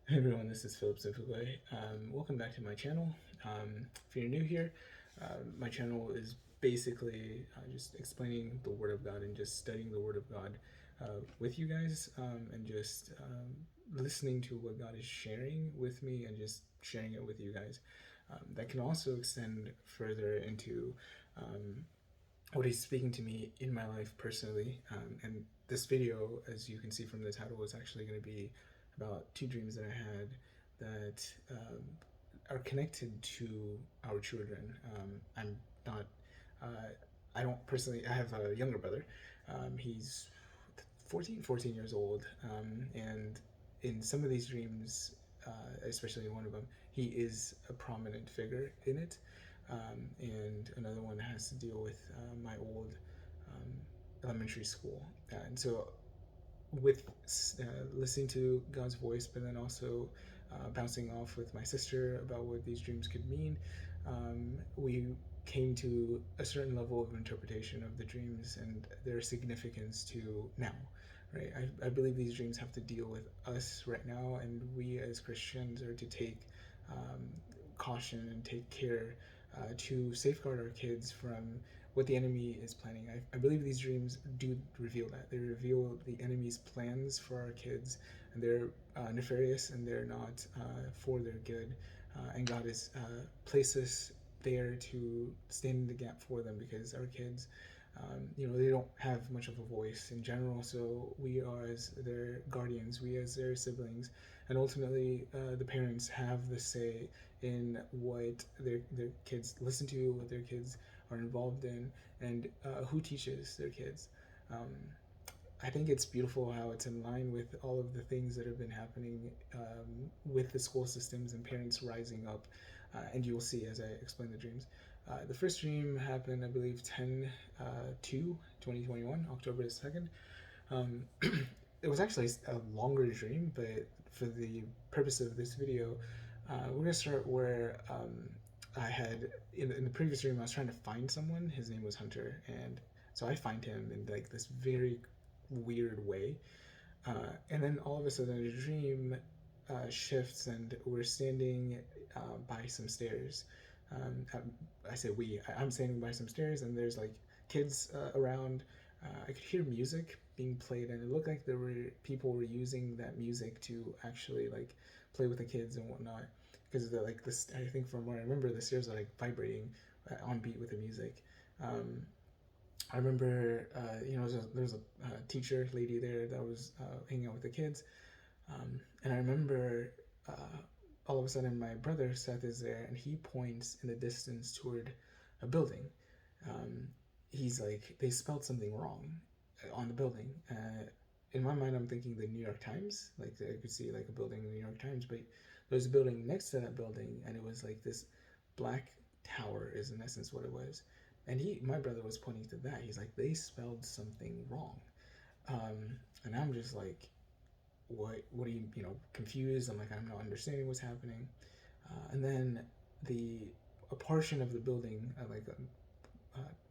Hey everyone, this is Philip Zifugwe. Welcome back to my channel. If you're new here, my channel is basically just explaining the Word of God and just studying the Word of God with you guys, and just listening to what God is sharing with me and just sharing it with you guys. That can also extend further into um, what He's speaking to me in my life personally. And this video, as you can see from the title, is actually going to be about two dreams that I had that are connected to our children. I'm not, I don't personally, I have a younger brother. He's 14 years old. And in some of these dreams, especially in one of them, he is a prominent figure in it. And another one has to deal with my old um, elementary school. And so with listening to God's voice, but then also bouncing off with my sister about what these dreams could mean, we came to a certain level of interpretation of the dreams and their significance to now. Right, I believe these dreams have to deal with us right now, and we as Christians are to take um, caution and take care to safeguard our kids from what the enemy is planning. I believe these dreams do reveal that. They reveal the enemy's plans for our kids, and they're nefarious and they're not for their good. And God has placed us there to stand in the gap for them because our kids, they don't have much of a voice in general. So we are, as their guardians, we as their siblings, and ultimately the parents have the say in what their kids listen to, what their kids are involved in, and who teaches their kids. Um, I think it's beautiful how it's in line with all of the things that have been happening with the school systems and parents rising up. And you'll see as I explain the dreams. The first dream happened, I believe, 10 2 2021, October 2nd. Um, it was actually a longer dream, but for the purpose of this video, we're gonna start where I had in the previous dream. I was trying to find someone. His name was Hunter, and so I find him in like this very weird way. And then all of a sudden, the dream shifts, and we're standing by some stairs. I say we. I'm standing by some stairs, and there's like kids around. I could hear music being played, and it looked like there were people were using that music to actually like play with the kids and whatnot. Because like this, I think from what I remember, the stairs are like vibrating on beat with the music. Um, I remember, there was a teacher lady there that was hanging out with the kids, and I remember all of a sudden my brother Seth is there, and he points in the distance toward a building. Um, he's like, they spelled something wrong on the building. In my mind, I'm thinking the New York Times. Like I could see like a building in the New York Times, but there's a building next to that building, and it was like this black tower is in essence what it was. And my brother was pointing to that. He's like, they spelled something wrong. And I'm just like, what are you, confused? I'm like, I'm not understanding what's happening. And then the a portion of the building,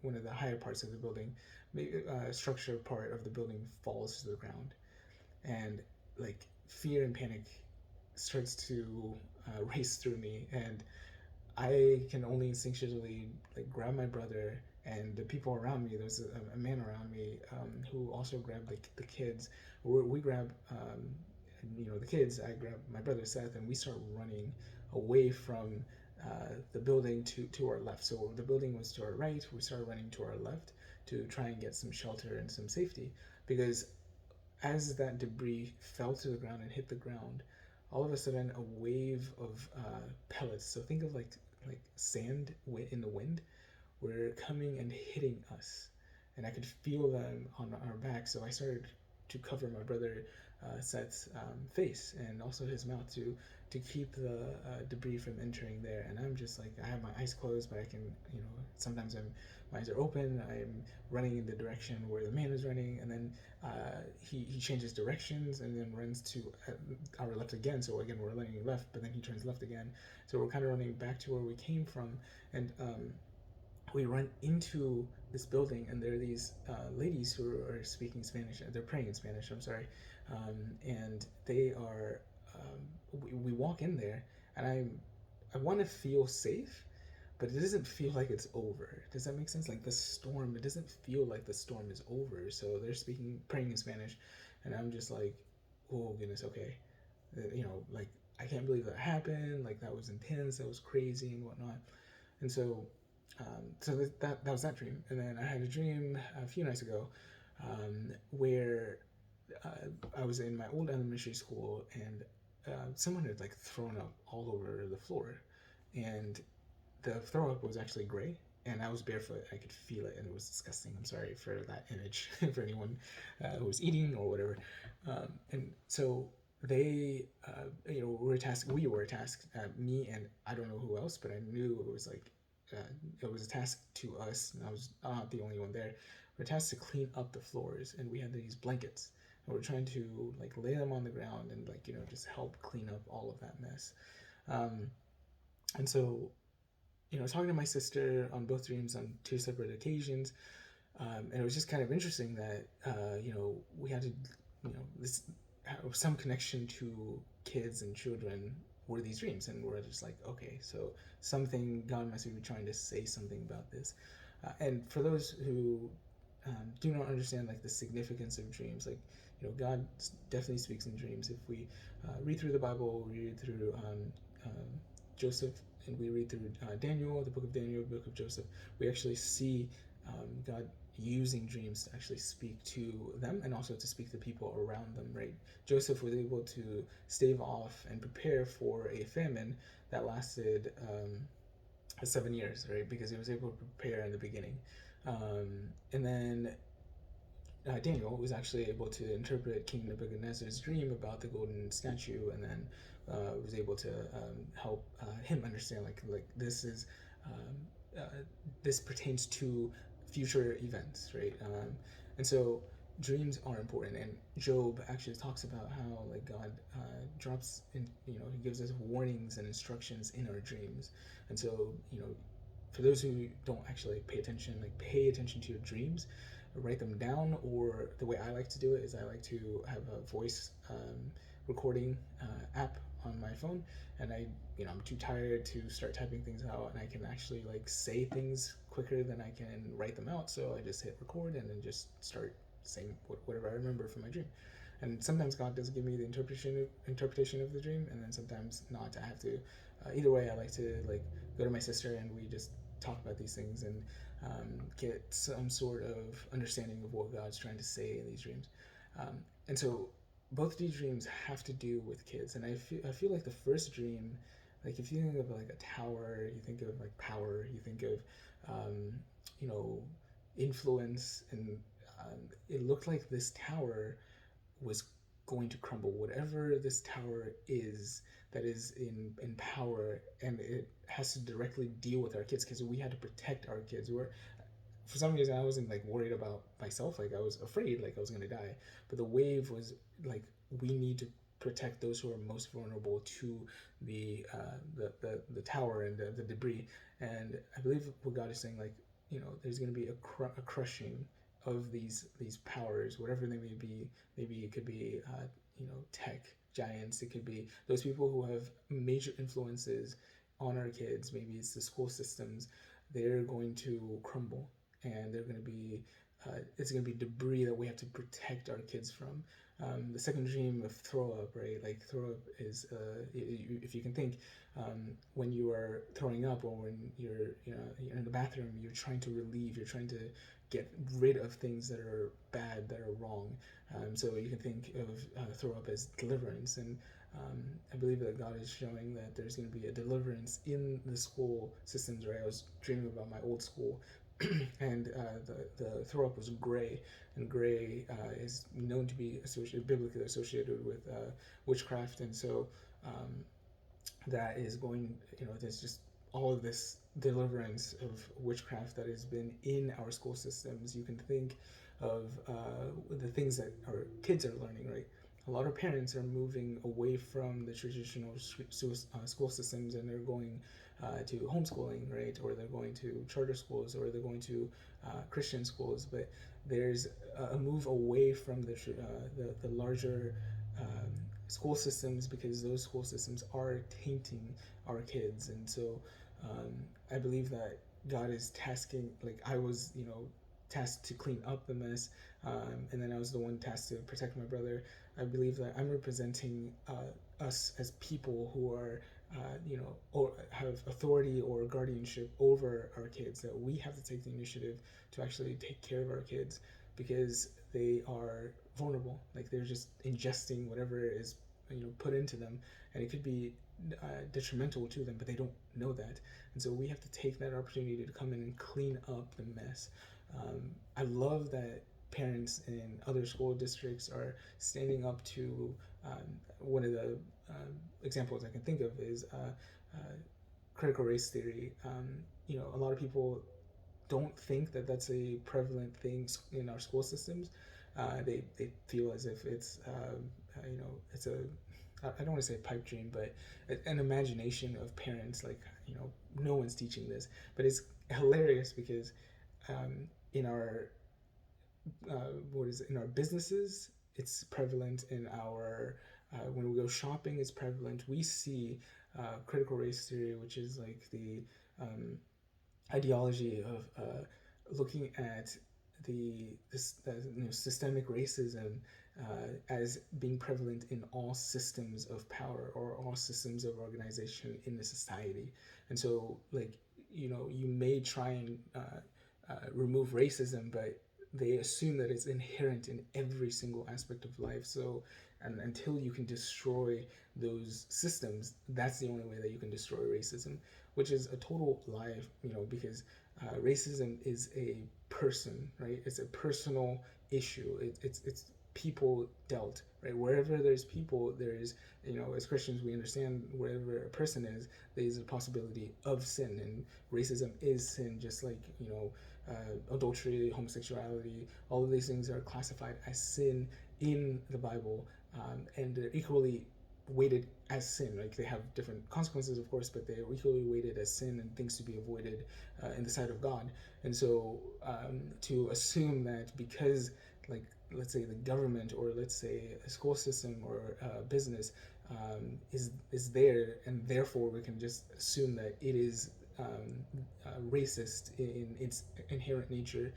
one of the higher parts of the building, maybe structure part of the building falls to the ground, and like fear and panic starts to race through me, and I can only instinctually like grab my brother and the people around me. There's a man around me who also grabbed the kids. We grab the kids. I grab my brother Seth, and we start running away from the building to our left. So the building was to our right. We started running to our left to try and get some shelter and some safety, because as that debris fell to the ground and hit the ground, all of a sudden a wave of pellets. So think of like sand in the wind, were coming and hitting us, and I could feel them on our back. So I started to cover my brother Seth's face and also his mouth to keep the debris from entering there. And I'm just like, I have my eyes closed, but I can, sometimes my eyes are open. I'm running in the direction where the man is running, and then he changes directions and then runs to our left again. So again, we're running left, but then he turns left again. So we're kind of running back to where we came from, and we run into this building, and there are these ladies who are speaking Spanish. They're praying in Spanish. I'm sorry, and they are we walk in there, and I want to feel safe, but it doesn't feel like it's over. Does that make sense? Like the storm, it doesn't feel like the storm is over. So they're praying in Spanish, and I'm just like, oh goodness, okay, like I can't believe that happened. Like that was intense, that was crazy and whatnot. And so that was that dream. And then I had a dream a few nights ago, where I was in my old elementary school, and someone had like thrown up all over the floor, and the throw up was actually gray, and I was barefoot. I could feel it, and it was disgusting. I'm sorry for that image for anyone who was eating or whatever. And so they, we were tasked, me and I don't know who else, but I knew it was like, it was a task to us, and I was not the only one there. We were tasked to clean up the floors, and we had these blankets, and we're trying to like lay them on the ground and like just help clean up all of that mess. Um, and so talking to my sister on both dreams on two separate occasions, and it was just kind of interesting that we had to, this some connection to kids and children were these dreams, and we're just like, okay, so something God must be trying to say something about this. And for those who do not understand like the significance of dreams, like God definitely speaks in dreams. If we read through the Bible, we read through Joseph, and we read through Daniel, the book of Daniel, the book of Joseph, we actually see God using dreams to actually speak to them and also to speak to people around them, right? Joseph was able to stave off and prepare for a famine that lasted 7 years, right? Because he was able to prepare in the beginning. And then Daniel was actually able to interpret King Nebuchadnezzar's dream about the golden statue, and then was able to help him understand like this is this pertains to future events, right? And so dreams are important, and Job actually talks about how like God drops in, he gives us warnings and instructions in our dreams. And so for those who don't actually pay attention, like pay attention to your dreams, write them down, or the way I like to do it is I like to have a voice recording app on my phone, and I'm too tired to start typing things out, and I can actually like say things quicker than I can write them out, so I just hit record and then just start saying whatever I remember from my dream. And sometimes God does give me the interpretation of the dream, and then sometimes not. I have to. Either way, I like to like go to my sister, and we just talk about these things and get some sort of understanding of what God's trying to say in these dreams. And so both these dreams have to do with kids, and I feel like the first dream, like if you think of like a tower, you think of like power, you think of you know influence, and it looked like this tower was going to crumble. Whatever this tower is that is in power, and it has to directly deal with our kids, because we had to protect our kids. For some reason I wasn't like worried about myself, like I was afraid like I was gonna die, but the wave was like, we need to protect those who are most vulnerable to the tower and the debris. And I believe what God is saying, like there's going to be a crushing of these powers, whatever they may be. Maybe it could be tech giants, it could be those people who have major influences on our kids, maybe it's the school systems. They're going to crumble, and they're going to be it's going to be debris that we have to protect our kids from. The second dream of throw up, right? Like throw up is, if you can think, when you are throwing up, or when you're in the bathroom, you're trying to relieve, you're trying to get rid of things that are bad, that are wrong. So you can think of throw up as deliverance, and I believe that God is showing that there's going to be a deliverance in the school systems, right? I was dreaming about my old school, and the throw up was gray, and gray is known to be biblically associated with witchcraft, and so that is going, there's just all of this deliverance of witchcraft that has been in our school systems. You can think of the things that our kids are learning, right? A lot of parents are moving away from the traditional school systems, and they're going to homeschooling, right? Or they're going to charter schools, or they're going to Christian schools. But there's a move away from the larger school systems, because those school systems are tainting our kids. And so um, I believe that God is tasking, like I was, tasked to clean up the mess, and then I was the one tasked to protect my brother. I believe that I'm representing us as people who are, or have authority or guardianship over our kids. That we have to take the initiative to actually take care of our kids, because they are vulnerable. Like they're just ingesting whatever is put into them, and it could be detrimental to them, but they don't know that. And so we have to take that opportunity to come in and clean up the mess. I love that parents in other school districts are standing up to one of the examples I can think of is critical race theory. A lot of people don't think that that's a prevalent thing in our school systems. They feel as if it's it's a, I don't want to say pipe dream, but an imagination of parents. Like no one's teaching this, but it's hilarious because in our in our businesses, it's prevalent. In our when we go shopping, it's prevalent. We see critical race theory, which is like the ideology of looking at systemic racism as being prevalent in all systems of power or all systems of organization in the society. And so, like, you may try and remove racism, but they assume that it's inherent in every single aspect of life. So, and until you can destroy those systems, that's the only way that you can destroy racism, which is a total lie, because racism is a person, right? It's a personal issue. It's people dealt, right? Wherever there's people, there is, as Christians, we understand wherever a person is, there's a possibility of sin, and racism is sin, just like, adultery, homosexuality, all of these things are classified as sin in the Bible, and they're equally weighted as sin. Like they have different consequences, of course, but they're equally weighted as sin and things to be avoided in the sight of God. And so to assume that because, like, let's say the government, or let's say a school system or business is there, and therefore we can just assume that it is racist in its inherent nature,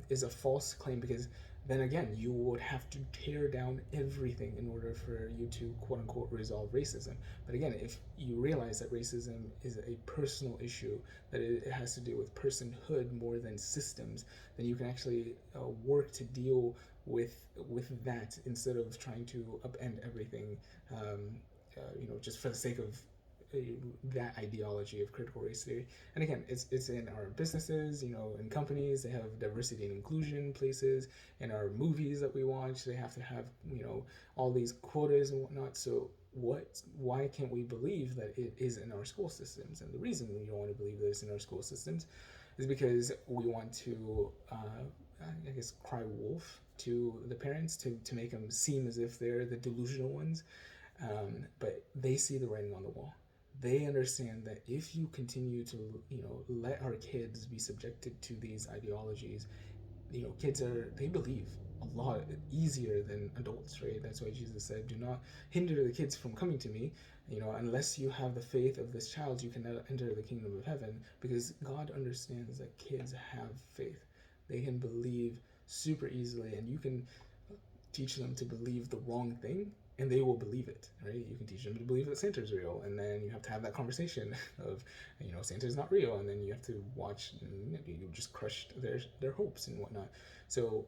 is a false claim, because then again, you would have to tear down everything in order for you to quote unquote resolve racism. But again, if you realize that racism is a personal issue, that it has to do with personhood more than systems, then you can actually work to deal with that, instead of trying to upend everything, just for the sake of that ideology of critical race theory. And again, it's in our businesses, in companies, they have diversity and inclusion places. In our movies that we watch, they have to have, all these quotas and whatnot. So why can't we believe that it is in our school systems? And the reason we don't want to believe that it's in our school systems is because we want to, I guess, cry wolf to the parents, to make them seem as if they're the delusional ones. But they see the writing on the wall. They understand that if you continue to, let our kids be subjected to these ideologies, kids they believe a lot easier than adults, right? That's why Jesus said, do not hinder the kids from coming to me, unless you have the faith of this child, you cannot enter the kingdom of heaven, because God understands that kids have faith. They can believe super easily, and you can teach them to believe the wrong thing, and they will believe it, right? You can teach them to believe that Santa's real, and then you have to have that conversation of, Santa's not real, and then you have to watch, and you just crushed their hopes and whatnot. So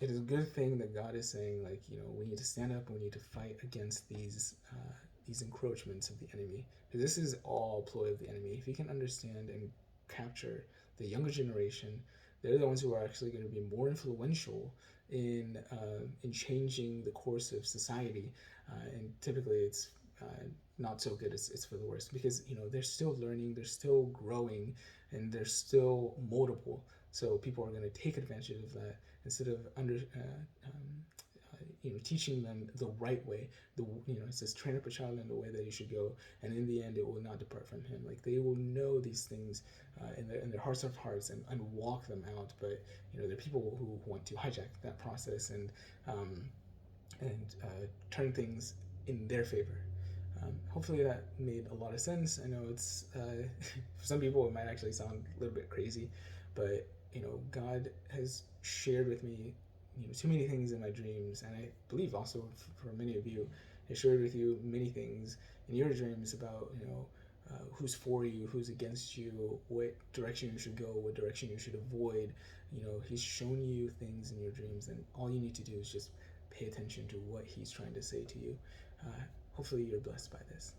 it is a good thing that God is saying, like, we need to stand up and we need to fight against these encroachments of the enemy. Because this is all ploy of the enemy. If he can understand and capture the younger generation, they're the ones who are actually going to be more influential in changing the course of society, and typically it's not so good. It's for the worst, because they're still learning, they're still growing, and they're still moldable. So people are going to take advantage of that, instead of teaching them the right way. It says, train up a child in the way that he should go, and in the end it will not depart from him. Like, they will know these things in their hearts of hearts, and walk them out. But there are people who want to hijack that process, and and turn things in their favor. Hopefully that made a lot of sense. I know it's for some people it might actually sound a little bit crazy, but God has shared with me too many things in my dreams, and I believe also for many of you, has shared with you many things in your dreams about who's for you, who's against you, what direction you should go, what direction you should avoid. He's shown you things in your dreams, and all you need to do is just pay attention to what he's trying to say to you. Hopefully you're blessed by this.